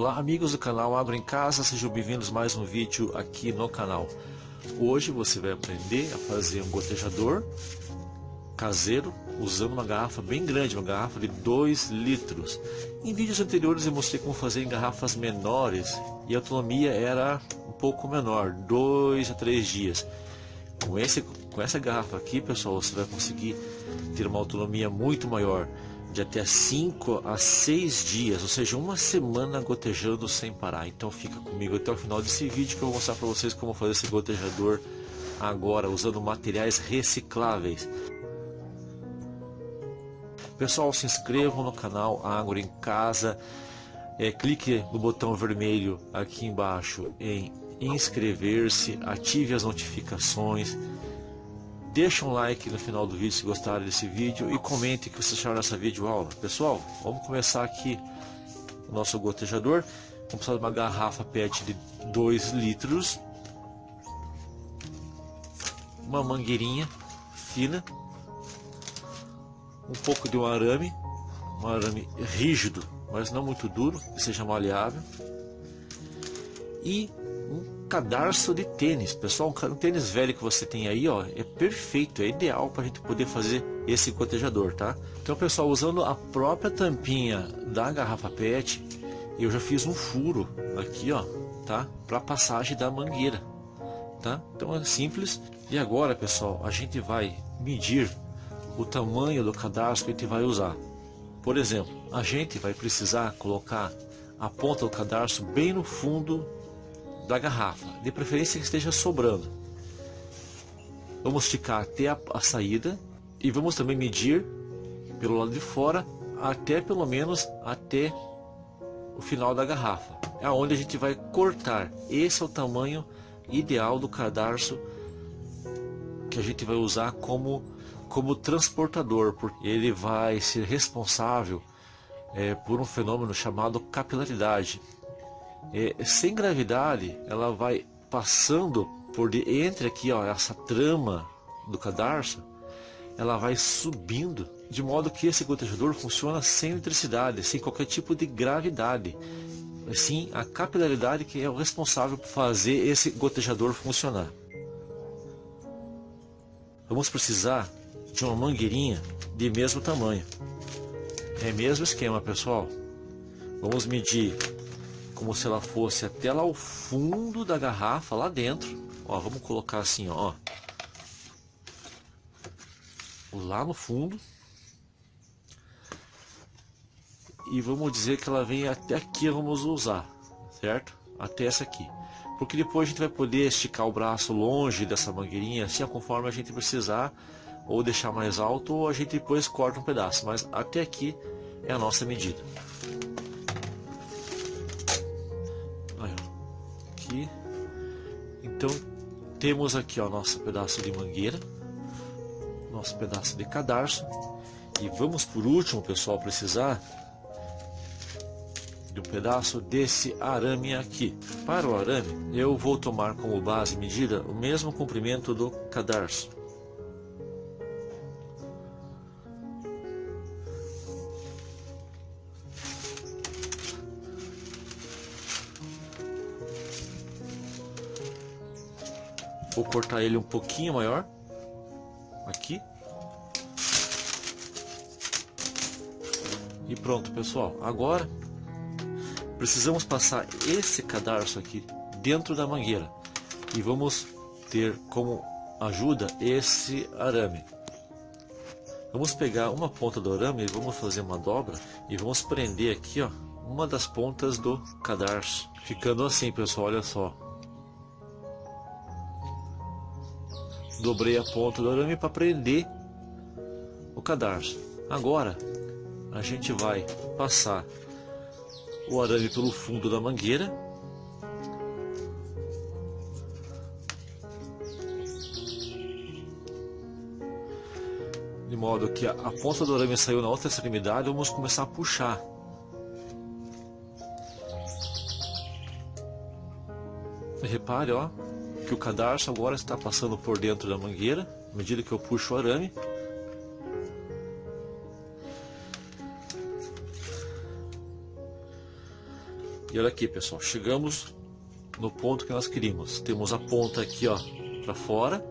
Olá amigos do canal Agro em Casa, sejam bem-vindos a mais um vídeo aqui no canal. Hoje você vai aprender a fazer um gotejador caseiro usando uma garrafa bem grande, uma garrafa de 2 litros. Em vídeos anteriores eu mostrei como fazer em garrafas menores e a autonomia era um pouco menor, 2 a 3 dias. Com essa garrafa aqui, pessoal, você vai conseguir ter uma autonomia muito maior, de até 5 a 6 dias, ou seja, uma semana gotejando sem parar. Então fica comigo até o final desse vídeo que eu vou mostrar para vocês como fazer esse gotejador agora, usando materiais recicláveis. Pessoal, se inscrevam no canal Agro em Casa, clique no botão vermelho aqui embaixo em inscrever-se, ative as notificações, deixa um like no final do vídeo se gostaram desse vídeo e comente o que vocês acharam dessa videoaula. Pessoal, vamos começar aqui o nosso gotejador. Vamos precisar de uma garrafa PET de 2 litros, uma mangueirinha fina, um pouco de um arame rígido, mas não muito duro, que seja maleável, e um cadarço de tênis. Pessoal, um tênis velho que você tem aí, ó, é perfeito, é ideal para a gente poder fazer esse gotejador, tá? Então, pessoal, usando a própria tampinha da garrafa PET, eu já fiz um furo aqui, ó, tá? Para passagem da mangueira, tá? Então é simples. E agora, pessoal, a gente vai medir o tamanho do cadarço que a gente vai usar. Por exemplo, a gente vai precisar colocar a ponta do cadarço bem no fundo da garrafa, de preferência que esteja sobrando. Vamos esticar até a saída e vamos também medir pelo lado de fora até pelo menos até o final da garrafa. É onde a gente vai cortar. Esse é o tamanho ideal do cadarço que a gente vai usar como transportador, porque ele vai ser responsável por um fenômeno chamado capilaridade. Sem gravidade, ela vai passando por entre aqui, ó, essa trama do cadarço, ela vai subindo, de modo que esse gotejador funciona sem eletricidade, sem qualquer tipo de gravidade. Sim, a capilaridade que é o responsável por fazer esse gotejador funcionar. Vamos precisar de uma mangueirinha de mesmo tamanho. É mesmo esquema, pessoal. Vamos medir como se ela fosse até lá o fundo da garrafa, lá dentro. Ó, vamos colocar assim, ó, lá no fundo. E vamos dizer que ela vem até aqui, vamos usar, certo? Até essa aqui. Porque depois a gente vai poder esticar o braço longe dessa mangueirinha, assim, conforme a gente precisar, ou deixar mais alto, ou a gente depois corta um pedaço, mas até aqui é a nossa medida. Aí, aqui. Então temos aqui, ó, nosso pedaço de mangueira, nosso pedaço de cadarço, e vamos por último, pessoal, precisar de um pedaço desse arame aqui. Para o arame, eu vou tomar como base medida o mesmo comprimento do cadarço. Vou cortar ele um pouquinho maior, aqui. E pronto, pessoal. Agora precisamos passar esse cadarço aqui dentro da mangueira. E vamos ter como ajuda esse arame. Vamos pegar uma ponta do arame e vamos fazer uma dobra. E vamos prender aqui, ó, uma das pontas do cadarço. Ficando assim, pessoal, olha só. Dobrei a ponta do arame para prender o cadarço. Agora a gente vai passar o arame pelo fundo da mangueira. De modo que a ponta do arame saiu na outra extremidade, vamos começar a puxar. E repare, ó, que o cadarço agora está passando por dentro da mangueira, à medida que eu puxo o arame. E olha aqui, pessoal, chegamos no ponto que nós queríamos. Temos a ponta aqui, ó, para fora,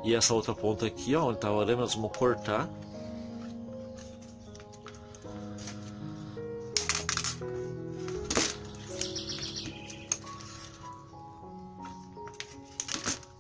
e essa outra ponta aqui, ó, onde tá o arame, nós vamos cortar.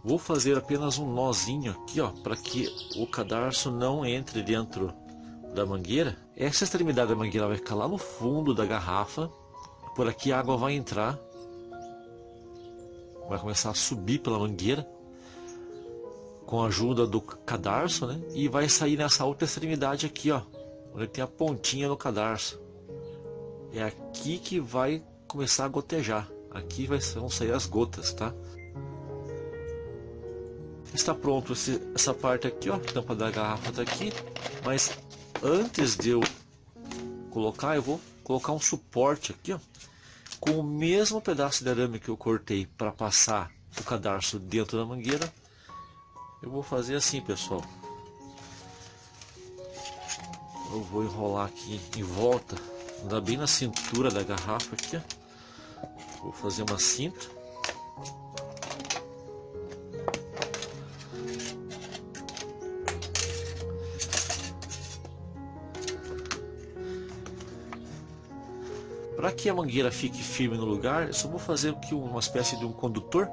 Vou fazer apenas um nozinho aqui, ó, para que o cadarço não entre dentro da mangueira. Essa extremidade da mangueira vai ficar lá no fundo da garrafa. Por aqui a água vai entrar, vai começar a subir pela mangueira com a ajuda do cadarço, né? E vai sair nessa outra extremidade aqui, ó, onde tem a pontinha no cadarço. É aqui que vai começar a gotejar. Aqui vão sair as gotas, tá? Está pronto essa parte aqui, ó, a tampa da garrafa está aqui, mas antes de eu colocar, eu vou colocar um suporte aqui, ó, com o mesmo pedaço de arame que eu cortei para passar o cadarço dentro da mangueira. Eu vou fazer assim, pessoal. Eu vou enrolar aqui em volta, dar bem na cintura da garrafa aqui, ó. Vou fazer uma cinta. Para que a mangueira fique firme no lugar, eu só vou fazer aqui uma espécie de um condutor.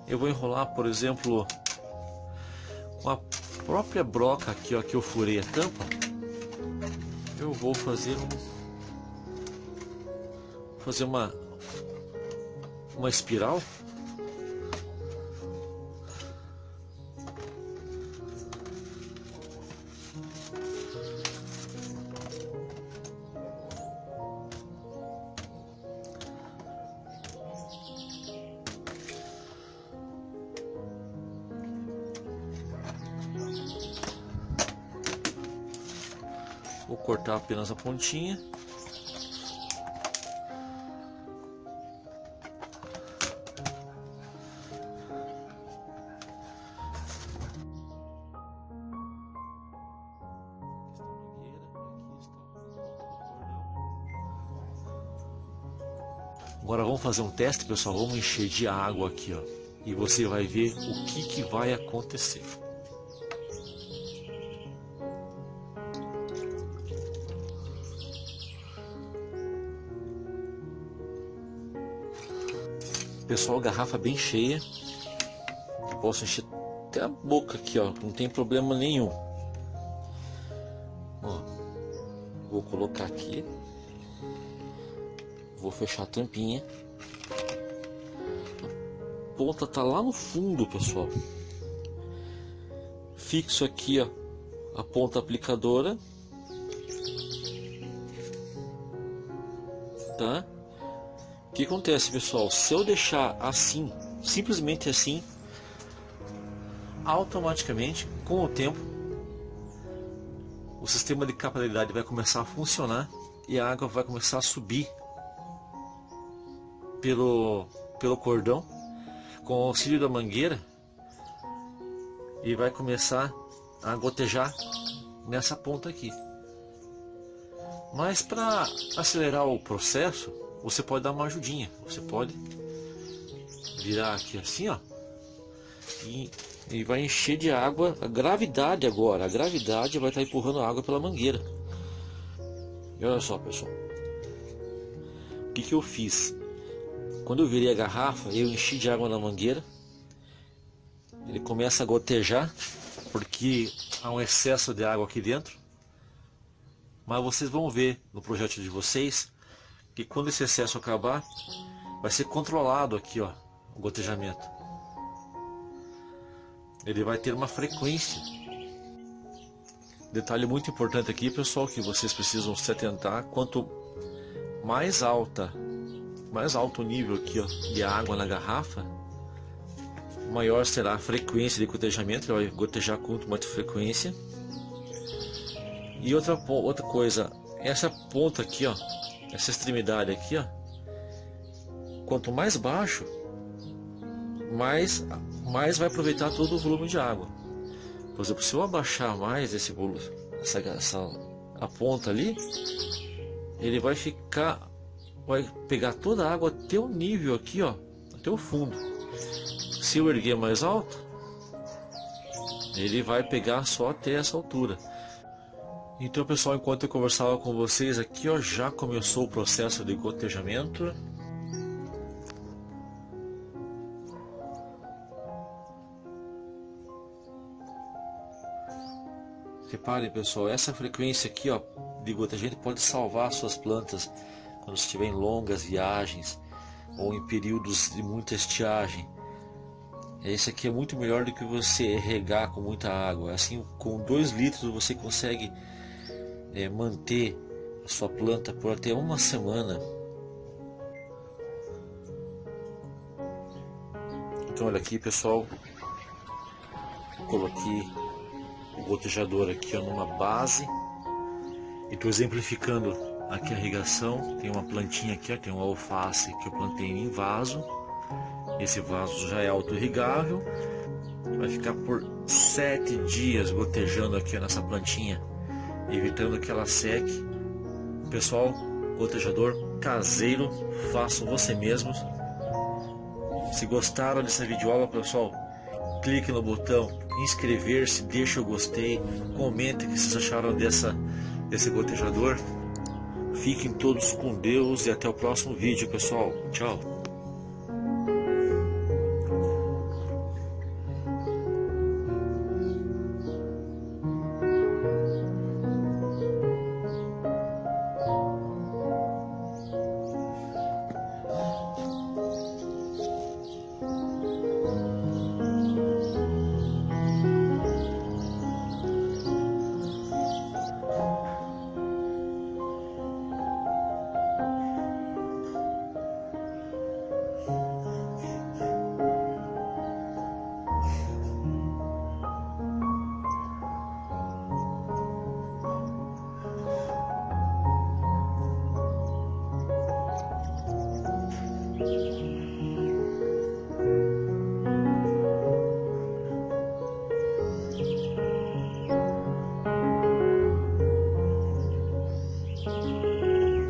Eu vou enrolar, por exemplo, com a própria broca aqui, ó, que eu furei a tampa. Eu vou fazer uma espiral. Vou cortar apenas a pontinha. Agora vamos fazer um teste, pessoal. Vamos encher de água aqui, ó, e você vai ver o que vai acontecer. Pessoal, garrafa bem cheia. Eu posso encher até a boca aqui, ó, não tem problema nenhum. Ó, vou colocar aqui. Vou fechar a tampinha. A ponta tá lá no fundo, pessoal. Fixo aqui, ó, a ponta aplicadora. Tá? O que acontece, pessoal? Se eu deixar assim, simplesmente assim, automaticamente, com o tempo, o sistema de capilaridade vai começar a funcionar e a água vai começar a subir pelo cordão com o auxílio da mangueira e vai começar a gotejar nessa ponta aqui. Mas para acelerar o processo, você pode dar uma ajudinha. Você pode virar aqui assim, ó, e vai encher de água. A gravidade agora, a gravidade vai estar empurrando a água pela mangueira. E olha só, pessoal, o que eu fiz? Quando eu virei a garrafa, eu enchi de água na mangueira. Ele começa a gotejar porque há um excesso de água aqui dentro. Mas vocês vão ver no projeto de vocês que quando esse excesso acabar, vai ser controlado aqui, ó, o gotejamento. Ele vai ter uma frequência. Detalhe muito importante aqui, pessoal, que vocês precisam se atentar: quanto mais alto o nível aqui, ó, de água na garrafa, maior será a frequência de gotejamento. Ele vai gotejar com muito mais frequência. E outra coisa, essa ponta aqui, ó, essa extremidade aqui, ó, quanto mais baixo, mais vai aproveitar todo o volume de água. Por exemplo, se eu abaixar mais esse volume, a ponta ali, ele vai ficar vai pegar toda a água até o nível aqui, ó, até o fundo. Se eu erguer mais alto, ele vai pegar só até essa altura. Então, pessoal, enquanto eu conversava com vocês aqui, ó, já começou o processo de gotejamento. Reparem, pessoal, essa frequência aqui, ó, de gotejamento pode salvar suas plantas quando estiver em longas viagens ou em períodos de muita estiagem. Esse aqui é muito melhor do que você regar com muita água. Assim, com 2 litros você consegue manter a sua planta por até uma semana. Então, olha aqui, pessoal, coloquei o gotejador aqui, ó, numa base e estou exemplificando aqui a irrigação. Tem uma plantinha aqui, ó, tem um alface que eu plantei em vaso. Esse vaso já é auto-irrigável. Vai ficar por 7 dias gotejando aqui, ó, nessa plantinha, evitando que ela seque. Pessoal, gotejador caseiro, façam você mesmos. Se gostaram dessa videoaula, pessoal, clique no botão inscrever-se, deixa o gostei, comente o que vocês acharam desse gotejador. Fiquem todos com Deus e até o próximo vídeo, pessoal. Tchau.